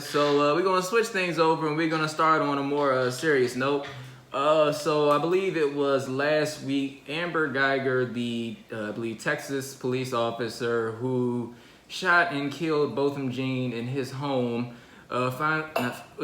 So we're gonna switch things over, and we're gonna start on a more serious note. So I believe it was last week, Amber Guyger, the I believe Texas police officer who shot and killed Botham Jean in his home.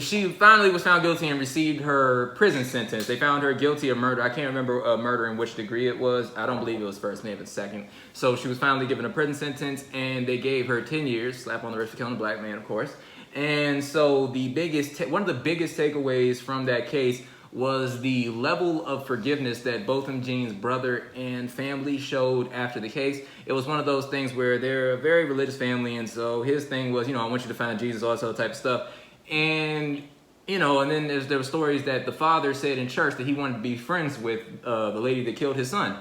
She finally was found guilty and received her prison sentence. They found her guilty of murder. I can't remember murder in which degree it was. I don't believe it was first, maybe it's second. So she was finally given a prison sentence, and they gave her 10 years, slap on the wrist for killing a black man, of course. And so one of the biggest takeaways from that case was the level of forgiveness that Botham Jean's brother and family showed after the case. It was one of those things where they're a very religious family, and so his thing was, I want you to find Jesus, all that other type of stuff. And, and then there were stories that the father said in church that he wanted to be friends with the lady that killed his son.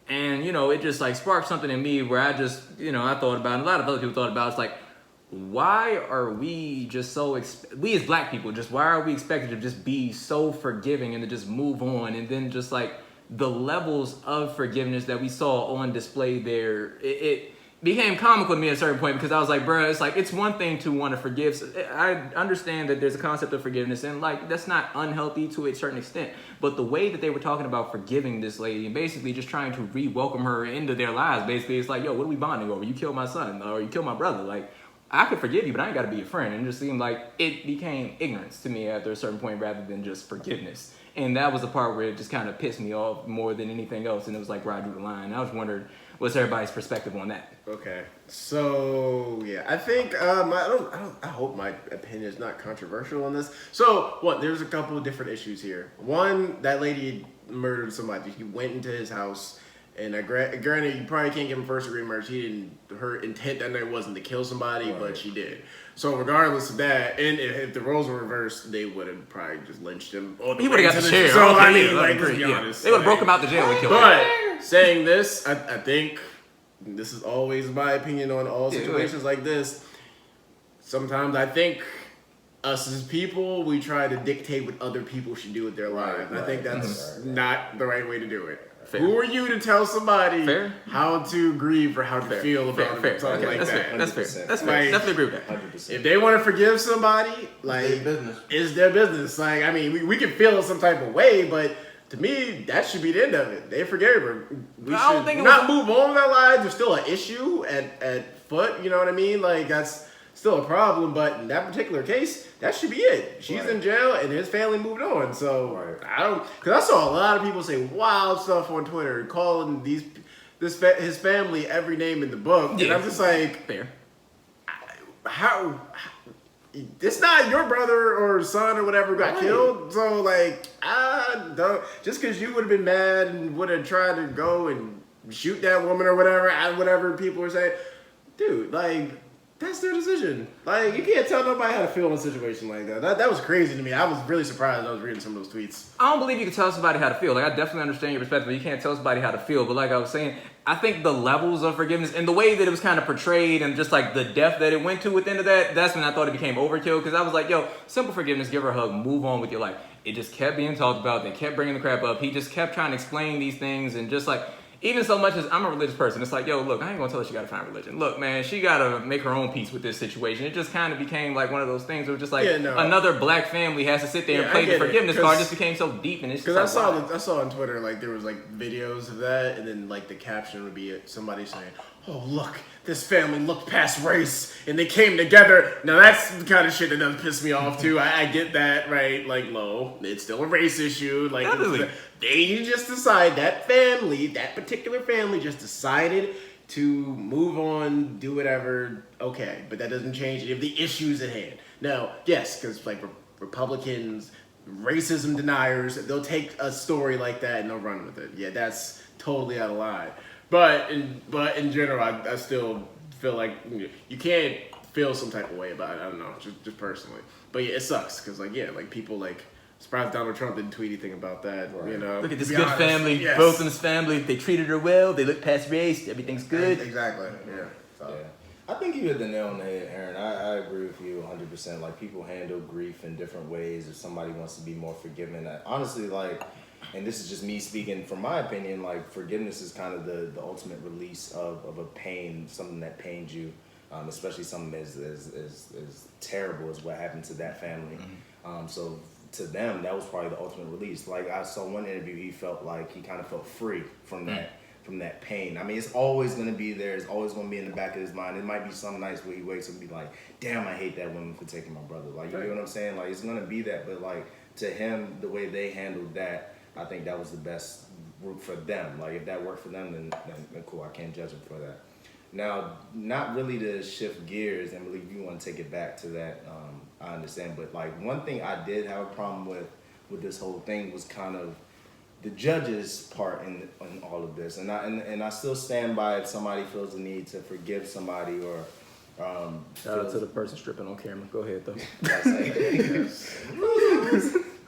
And, it just like sparked something in me where I just, I thought about, and a lot of other people thought about, it's like, why are we just so, we as black people, why are we expected to just be so forgiving and to just move on? And then just like the levels of forgiveness that we saw on display there, it became comical to me at a certain point, because I was like, bro, it's one thing to want to forgive. I understand that there's a concept of forgiveness, and like that's not unhealthy to a certain extent. But the way that they were talking about forgiving this lady and basically just trying to re-welcome her into their lives, basically it's like, yo, what are we bonding over? You killed my son, or you killed my brother. Like, I could forgive you, but I ain't got to be your friend. And it just seemed like it became ignorance to me after a certain point rather than just forgiveness. And that was the part where it just kind of pissed me off more than anything else. And it was like where I drew the line. I was wondering, what's everybody's perspective on that? Okay. So, yeah, I think, I hope my opinion is not controversial on this. So, there's a couple of different issues here. One, that lady murdered somebody. He went into his house. And granted, you probably can't give him first degree murder. Her intent that night wasn't to kill somebody, right, but she did. So regardless of that, and if the roles were reversed, they would have probably just lynched him. He would have got the chair. So I mean, let's be honest. They would have broke him out the jail and killed him. But saying this, I think this is always my opinion on all situations like this. Sometimes I think us as people, we try to dictate what other people should do with their lives. Right, I think that's not the right way to do it. Fair. Who are you to tell somebody how to grieve or how to feel about something like that? That's fair. That's fair. Definitely agree with that. 100%. If they want to forgive somebody, it's their business. Like, I mean, we can feel some type of way, but to me, that should be the end of it. They forgave her. We should not move on with our lives. There's still an issue at foot. You know what I mean? Like, that's still a problem, but in that particular case, that should be it. She's in jail, and his family moved on. So because I saw a lot of people say wild stuff on Twitter, calling his family every name in the book, and I'm just like, how? It's not your brother or son or whatever got killed. So like, I don't. Just because you would have been mad and would have tried to go and shoot that woman or whatever people were saying, dude, like. That's their decision. Like, you can't tell nobody how to feel in a situation like that. That was crazy to me. I was really surprised I was reading some of those tweets. I don't believe you can tell somebody how to feel. Like, I definitely understand your perspective. You can't tell somebody how to feel. But like I was saying, I think the levels of forgiveness and the way that it was kind of portrayed and just like the depth that it went to within that, that's when I thought it became overkill. Because I was like, yo, simple forgiveness, give her a hug, move on with your life. It just kept being talked about. They kept bringing the crap up. He just kept trying to explain these things and just like... Even so much as I'm a religious person, it's like, yo, look, I ain't gonna tell her she gotta find religion. Look, man, she gotta make her own peace with this situation. It just kind of became like one of those things where just like another black family has to sit there and play the forgiveness card. It just became so deep, and it's just I saw on Twitter like there was like videos of that, and then like the caption would be somebody saying, "Oh, look, this family looked past race and they came together." Now that's the kind of shit that does piss me off too. I get that, right? Like, it's still a race issue. Like, they just decide that particular family just decided to move on, do whatever. Okay, but that doesn't change any of the issues at hand. Now, yes, because like Republicans, racism deniers, they'll take a story like that and they'll run with it. Yeah, that's totally out of line. But in general, I still feel like you can't feel some type of way about it. I don't know, just personally. But yeah, it sucks because people like. Surprised Donald Trump didn't tweet anything about that. Right. Look at this good family, both in his family. They treated her well. They look past race. Everything's good. Exactly. Yeah. So. I think you hit the nail on the head, Aaron. I agree with you 100%. Like, people handle grief in different ways. If somebody wants to be more forgiving, honestly, like, and this is just me speaking from my opinion, like, forgiveness is kind of the ultimate release of a pain, something that pains you. especially something as terrible as what happened to that family. So to them, that was probably the ultimate release. Like I saw one interview, he felt like he kind of felt free from that pain. I mean, it's always going to be there. It's always going to be in the back of his mind. It might be some nights where he wakes up and be like, damn, I hate that woman for taking my brother. Like, you know what I'm saying? Like, it's going to be that. But, like, to him, the way they handled that, I think that was the best route for them. Like, if that worked for them, then cool. I can't judge them for that. Now, not really to shift gears, and believe you want to take it back to that, I understand. But, like, one thing I did have a problem with this whole thing was kind of the judge's part in all of this, and I still stand by if somebody feels the need to forgive somebody or Shout out to the person stripping on camera. Go ahead though.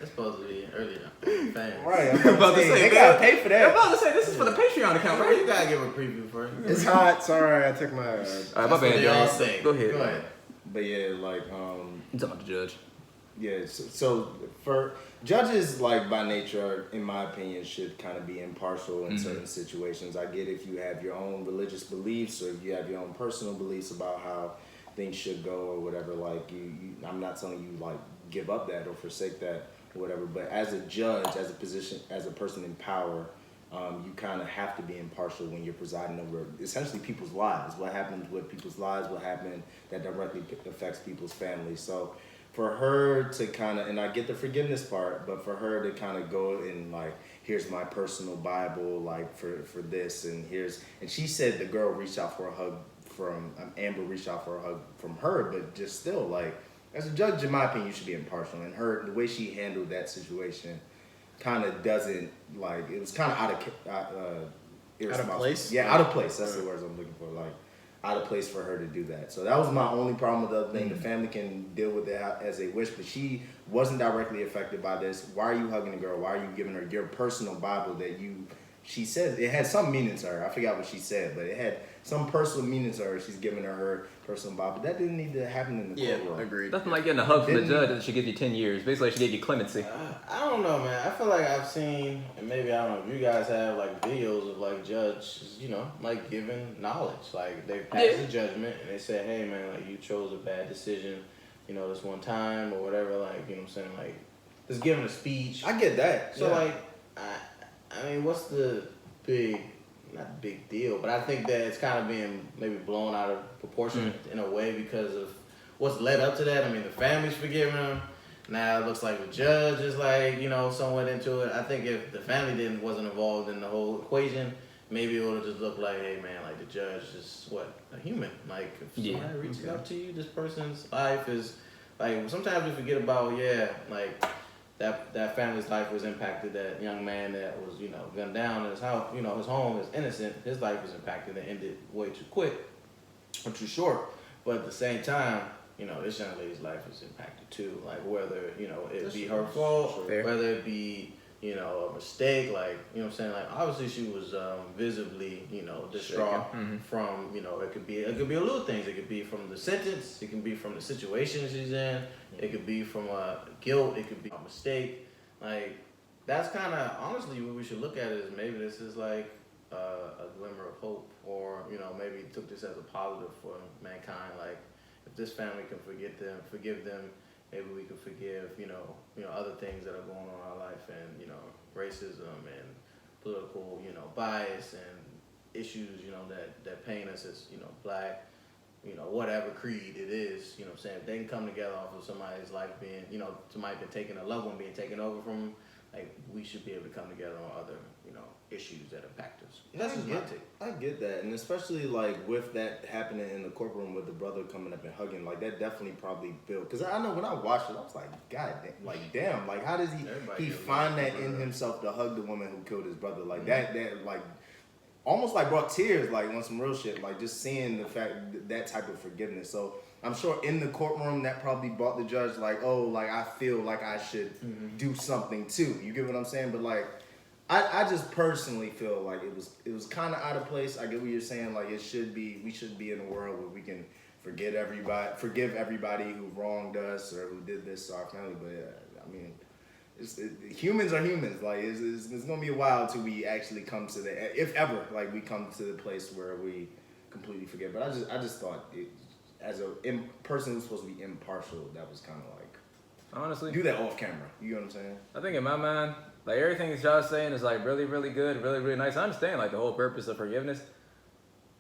It's supposed to be earlier. Fans. Right, I'm about to say they gotta pay for that. I'm about to say this is for the Patreon account, right? You gotta give a preview first. It's hot. Sorry, I took my. All right, my bad. They all Y'all. say. Go ahead. Go ahead. But yeah, like You talking about the judge? yeah. So for judges, like by nature, in my opinion, should kind of be impartial in certain situations. I get if you have your own religious beliefs or if you have your own personal beliefs about how things should go or whatever. Like you I'm not telling you like give up that or forsake that or whatever. But as a judge, as a position, as a person in power, you kind of have to be impartial when you're presiding over essentially people's lives. What happens with people's lives, what happened that directly affects people's families. So for her to kind of, and I get the forgiveness part, but for her to kind of go and like, here's my personal Bible, like for this, and she said the girl reached out for a hug from, Amber reached out for a hug from her, but just still like, as a judge, in my opinion, you should be impartial. And the way she handled that situation kind of doesn't, like, it was kind of out of place? Yeah, out of place. That's the words I'm looking for. Like, out of place for her to do that. So that was my only problem with the other thing. The family can deal with it as they wish, but she wasn't directly affected by this. Why are you hugging the girl? Why are you giving her your personal Bible that she said, it had some meaning to her. I forgot what she said, but it had some personal meaning to her. She's giving her personal Bible. That didn't need to happen in the courtroom. Agreed. Nothing like getting a hug from the judge that should give you 10 years. Basically, she gave you clemency. I don't know, man. I feel like I've seen, and maybe I don't know if you guys have like videos of like judges, you know, like giving knowledge. Like they passed a judgment and they said, hey man, like you chose a bad decision, you know, this one time or whatever. Like, you know what I'm saying? Like just giving a speech. I get that. So like, I mean, what's the not big deal, but I think that it's kind of being maybe blown out of proportion in a way because of what's led up to that. I mean, the family's forgiving him. Now it looks like the judge is like, you know, somewhat into it. I think if the family wasn't involved in the whole equation, maybe it would have just looked like, hey man, like the judge is a human. Like if somebody reaches out to you, this person's life is like, sometimes we forget about, like that family's life was impacted. That young man that was, you know, gunned down in his house, you know, his home is innocent. His life was impacted and ended way too quick or too short. But at the same time, you know, this young lady's life is impacted too. Like whether, you know, it be her fault, whether it be, you know, a mistake, like, you know what I'm saying? Like obviously she was visibly, you know, distraught from, you know, it could be a little things. It could be from the sentence, it can be from the situation she's in, it could be from guilt, it could be a mistake. Like that's kind of honestly what we should look at is maybe this is like a glimmer of hope, or, you know, maybe took this as a positive for mankind. Like if this family can forgive them, maybe we can forgive, you know, other things that are going on in our life, and, you know, racism and political, you know, bias and issues, you know, that pain us as, you know, black, you know, whatever creed it is, you know what I'm saying? If they can come together off of somebody's life being, you know, somebody been taken, a loved one being taken over from them, like we should be able to come together on other, you know, issues that impact us. That's just my take. I get that, and especially like with that happening in the courtroom with the brother coming up and hugging, like that definitely probably built. Because I know when I watched it, I was like, God, damn, like how does he find that in himself to hug the woman who killed his brother? Like that like almost like brought tears, like on some real shit, like just seeing the fact that type of forgiveness. So I'm sure in the courtroom that probably brought the judge like, oh, like I feel like I should do something too. You get what I'm saying? But like, I just personally feel like it was kind of out of place. I get what you're saying. Like we should be in a world where we can forgive everybody who wronged us or who did this to our family. But I mean, humans are humans. Like it's gonna be a while until we actually come to if ever, like we come to the place where we completely forget. But I just thought as a person who's supposed to be impartial, that was kind of like Honestly, do that off camera. You know what I'm saying? I think in my mind, like everything that y'all saying is like really, really good, really, really nice. I understand like the whole purpose of forgiveness.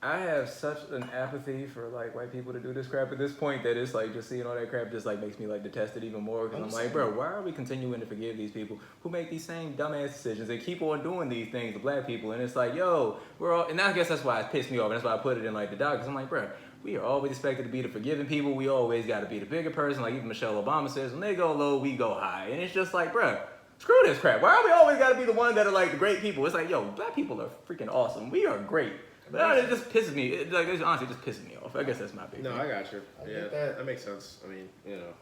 I have such an apathy for like white people to do this crap at this point that it's like just seeing all that crap just like makes me like detest it even more because I'm like, bro, why are we continuing to forgive these people who make these same dumbass decisions? They keep on doing these things to black people, and it's like, yo, we're all, and I guess that's why it pissed me off, and that's why I put it in like the doc because I'm like, bro, we are always expected to be the forgiving people. We always got to be the bigger person. Like even Michelle Obama says, when they go low, we go high, and it's just like, bro. Screw this crap. Why are we always got to be the ones that are like the great people? It's like, yo, black people are freaking awesome. We are great. But it just pisses me. It honestly just pisses me off. I guess that's my big thing. No, I got you. Yeah, that makes sense. I mean, you know,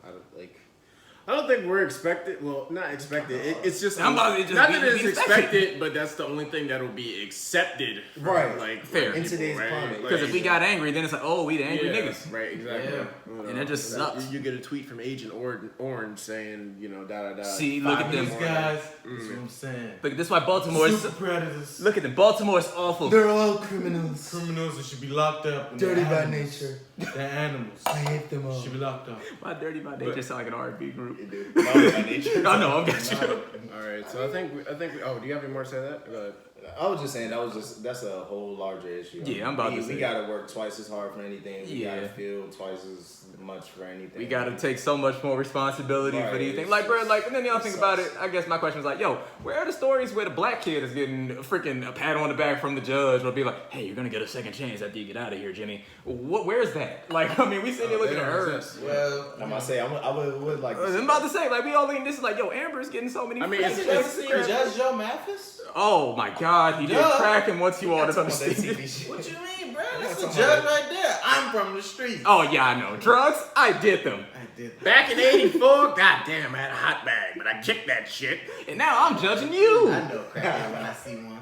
I don't think we're expected. Well, not expected. It's just I'm about to just not be- that it's be expected, but that's the only thing that'll be accepted. From, Right. Like Fair. people, In today's right? climate. Because if we got angry, then it's like, oh, we the angry yeah, niggas. Right. Exactly. Yeah. You know, And that just sucks. You get a tweet from Agent Orange saying, you know, da da da. See, look at them. These guys. That's what I'm saying. Look, this is why Baltimore is. Super predators. Look at them. Baltimore is awful. They're all criminals. Criminals that should be locked up. and Dirty they're by animals. nature. They're animals. I hate them all. Should be locked up. My Dirty by Nature sound like an R&B group. By nature. I know, I've got you. All right. So I think. Oh, do you have any more to say that? Go ahead. I was just saying that's a whole larger issue. Yeah, I'm about to say. We gotta work twice as hard for anything. We Yeah. gotta feel twice as much for anything. We gotta take so much more responsibility for Right, these things. it's Like, bro, just- like, and then y'all think it about sucks. it. I guess my question was like, yo, where are the stories where the black kid is getting freaking a pat on the back from the judge or be like, hey, you're gonna get a second chance after you get out of here, Jimmy? Where's that? Like, I mean, we sitting here looking at her. Well, I'm gonna say I would like. I'm about to say, like, we all in this is like, yo, Amber's getting so many. I mean, freaking it's- Judge Joe Mathis? oh my God, he did Duh. crack and once you all to That understand. TV shit. What you mean, bro? That's the talking judge about- right there. I'm from the streets. Oh yeah, I know. Drugs, I did them. I did that. Back in '84, goddamn, I had a hot bag, but I kicked that shit. And now I'm judging you. I know crackhead when I see one.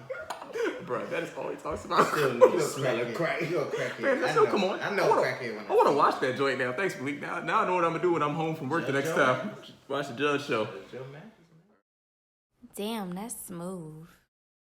Bro, that is all he talks about. Still You need to a smell a crackhead. crack. You a crackhead. Man, I so know. come on. I know crackhead when I want to watch that joint now. Thanks, Malik. Now I know what I'm gonna do when I'm home from work the Judge next Joe time. Watch the Judge show. Judge Joe Mathis. Damn, that's smooth.